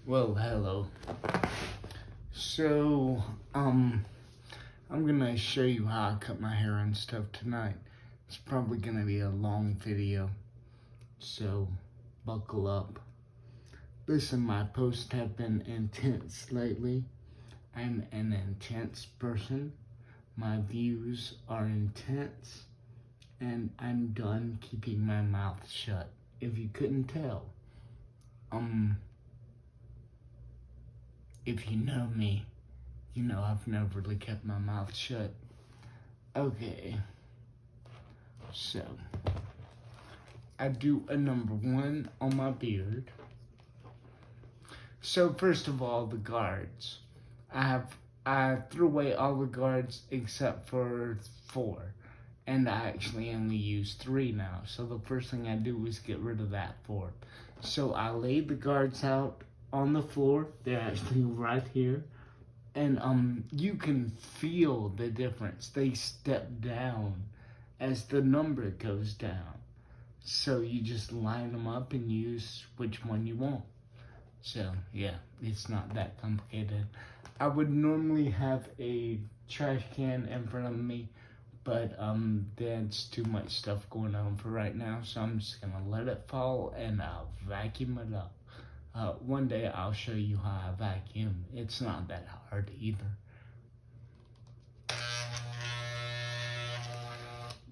Well, hello. So, I'm gonna show you how I cut my hair and stuff tonight. It's probably gonna be a long video, so buckle up. Listen, my posts have been intense lately. I'm an intense person. My views are intense, and I'm done keeping my mouth shut. If you couldn't tell, um, if you know me, you know I've never really kept my mouth shut. Okay, so I do a number one on my beard. So first of all, the guards. I threw away all the guards except for four, and I actually only use three now. So the first thing I do is get rid of that four. So I laid the guards out on the floor. They're actually right here. And you can feel the difference. They step down as the number goes down. So you just line them up and use which one you want. So yeah, it's not that complicated. I would normally have a trash can in front of me, but there's too much stuff going on for right now, so I'm just gonna let it fall and I'll vacuum it up. One day I'll show you how I vacuum. It's not that hard either.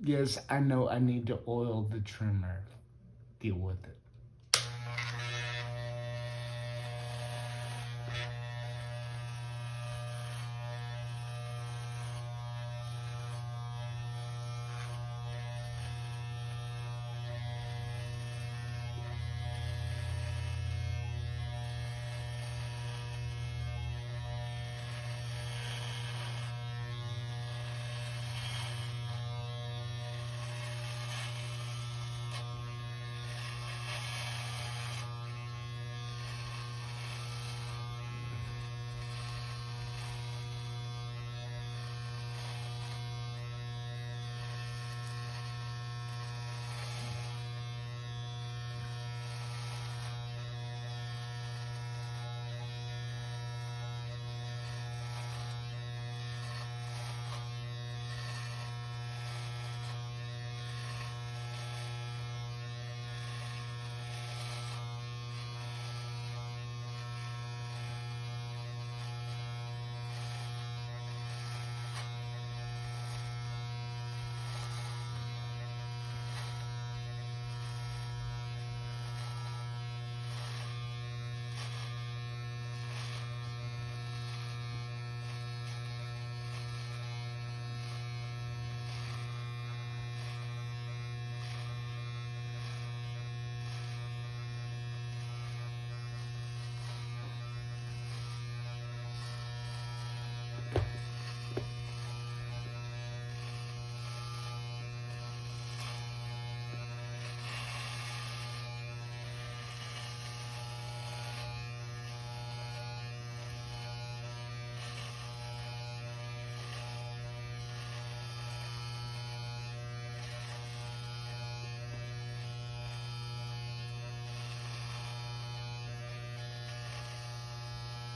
Yes, I know I need to oil the trimmer. Deal with it.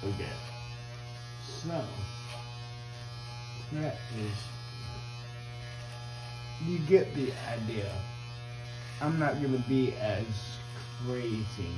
Okay. So, that is, you get the idea. I'm not gonna be as crazy.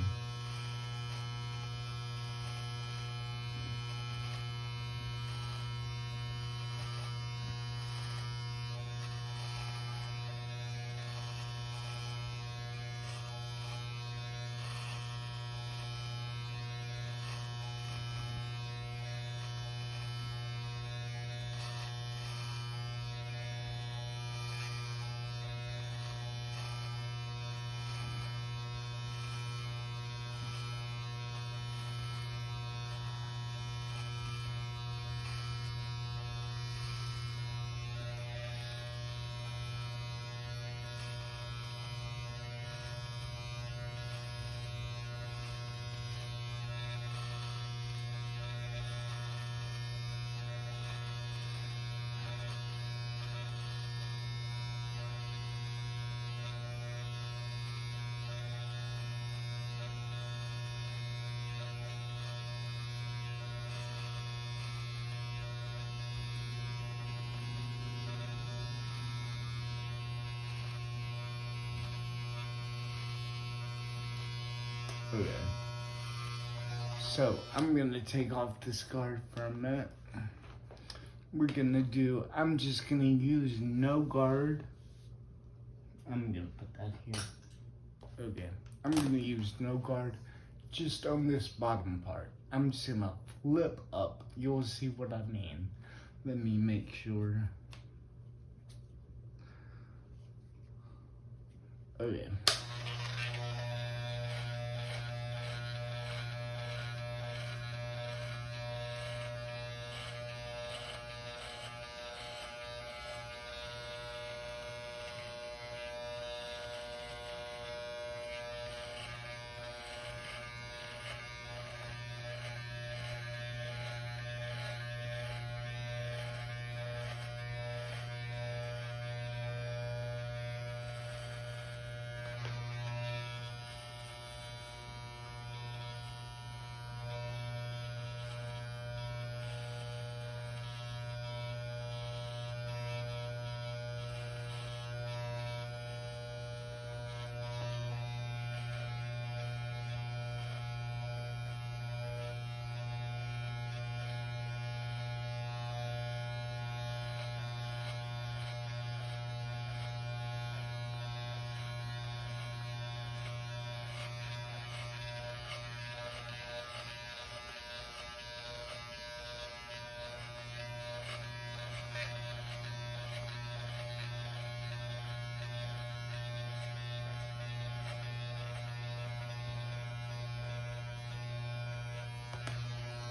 Okay. So, I'm gonna take off this guard for a minute. I'm just gonna use no guard. I'm gonna put that here. Okay. I'm gonna use no guard just on this bottom part. I'm just gonna flip up. You'll see what I mean. Let me make sure. Okay.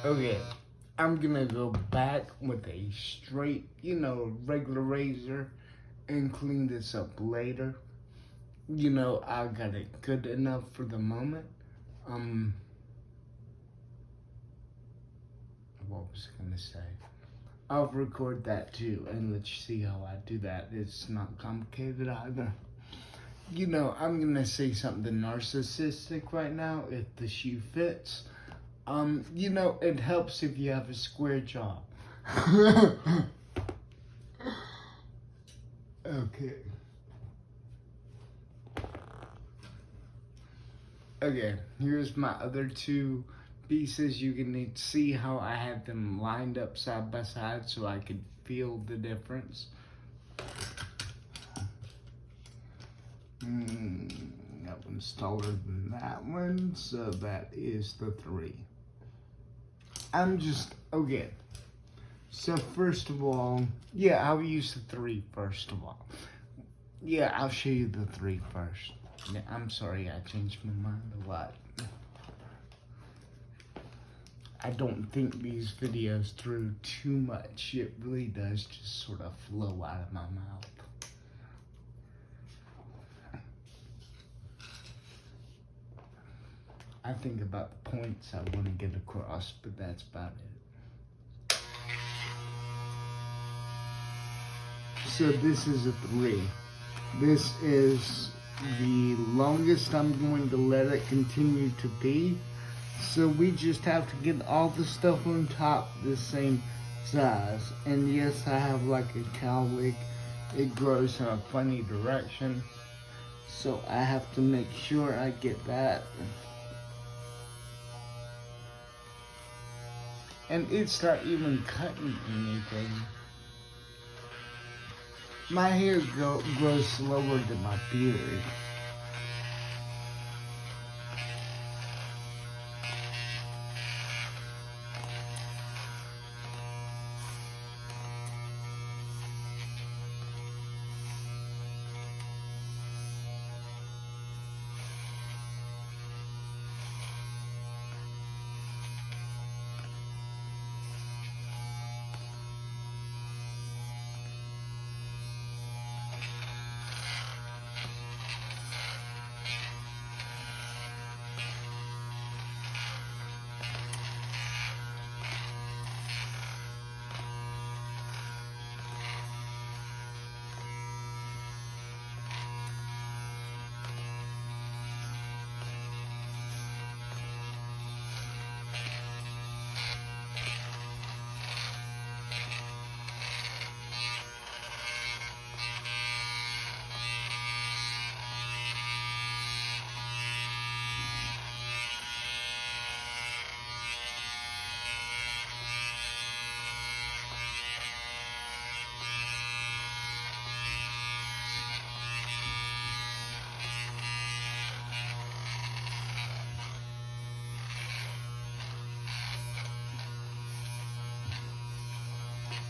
Okay, I'm gonna go back with a straight, regular razor and clean this up later. I got it good enough for the moment. What was I gonna say? I'll record that too and let you see how I do that. It's not complicated either. I'm gonna say something narcissistic right now if the shoe fits. It helps if you have a square jaw. Okay. Okay, here's my other two pieces. You can see how I have them lined up side by side so I could feel the difference. That one's taller than that one, so that is the 3. Okay. So first of all, I'll use the 3 first of all. I'll show you the 3 first. I'm sorry, I changed my mind a lot. I don't think these videos through too much. It really does just sort of flow out of my mouth. I think about the points I want to get across, but that's about it. So this is a 3. This is the longest I'm going to let it continue to be. So we just have to get all the stuff on top the same size. And yes, I have like a cowlick. It grows in a funny direction. So I have to make sure I get that. And it's not even cutting anything. My hair grows slower than my beard.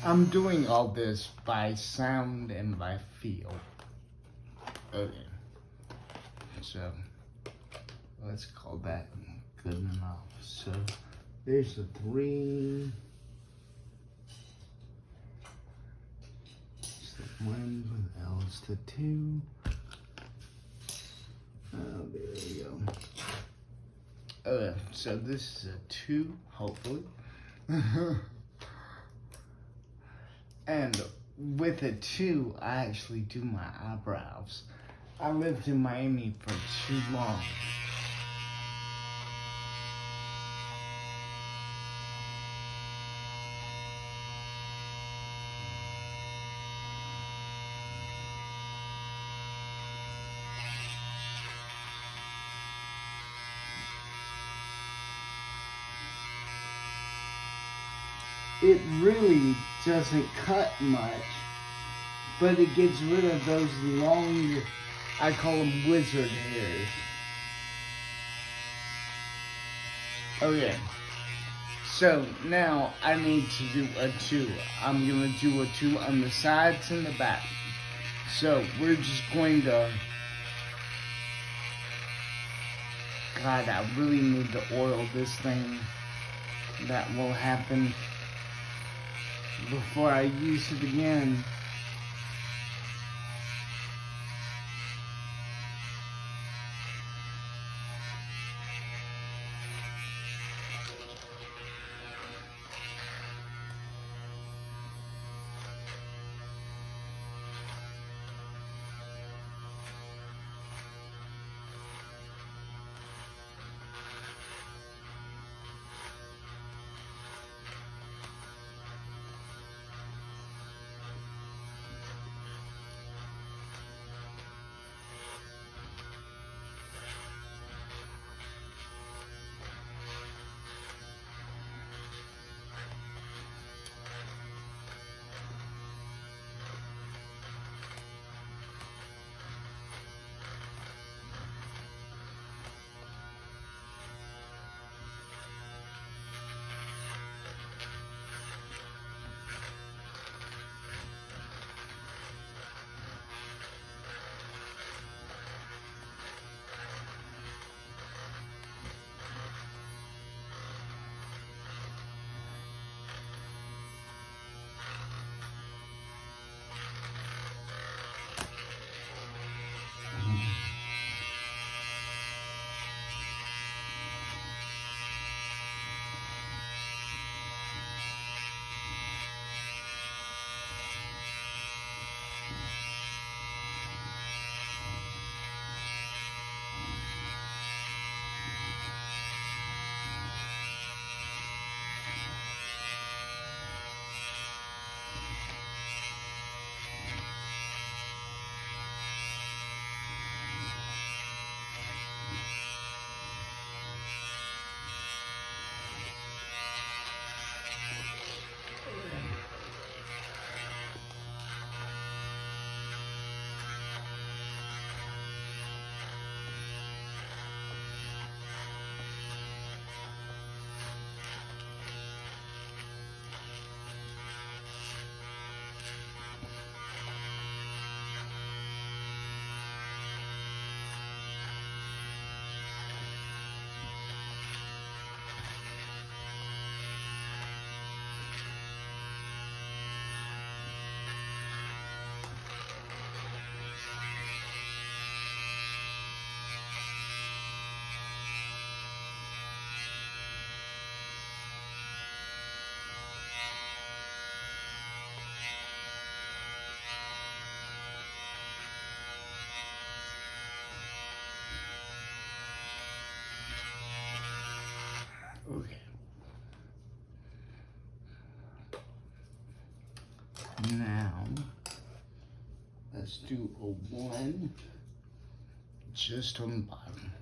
I'm doing all this by sound and by feel. Okay. So, let's call that good enough. So, there's the 3. It's the 1, L is the 2. Oh, there we go. So this is a 2, hopefully. And with a 2, I actually do my eyebrows. I lived in Miami for too long. It really doesn't cut much, but it gets rid of those long, I call them wizard hairs. Okay, so now I need to do a 2. I'm gonna do a 2 on the sides and the back. So we're just going to, God, I really need to oil this thing. That will happen before I use it again. Okay. Now, let's do a 1 just on the bottom.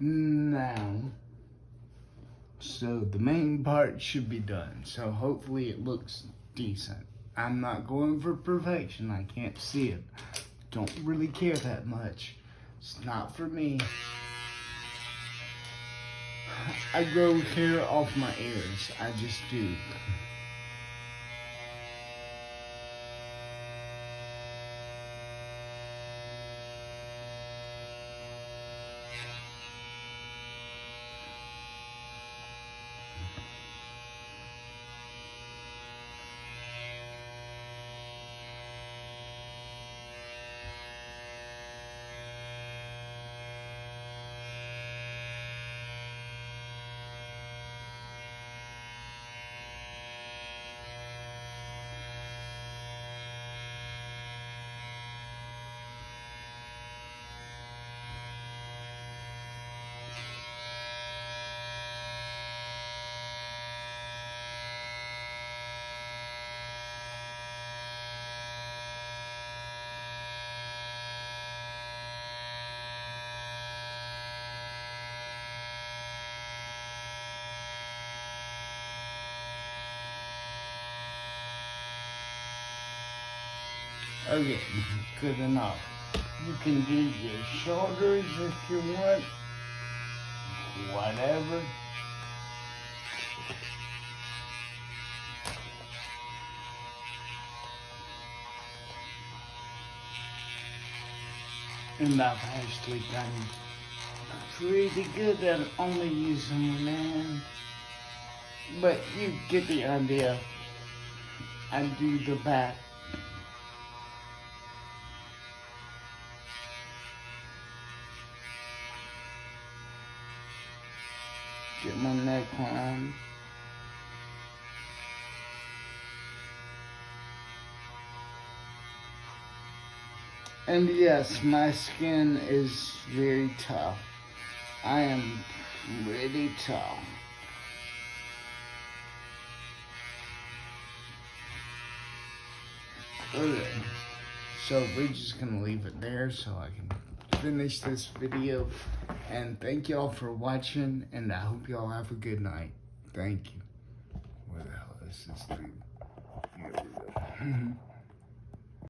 Now, so the main part should be done. So hopefully it looks decent. I'm not going for perfection. I can't see it. Don't really care that much. It's not for me. I grow hair off my ears. I just do. Okay, good enough. You can do your shoulders if you want. Whatever. And I've actually gotten pretty good at only using one hand. But you get the idea. I do the back. Get my neckline. And yes, my skin is very tough. I am pretty tough. Okay, so we're just gonna leave it there so I can finish this video. And thank y'all for watching, and I hope y'all have a good night. Thank you. Where the hell is this dude? Here we go.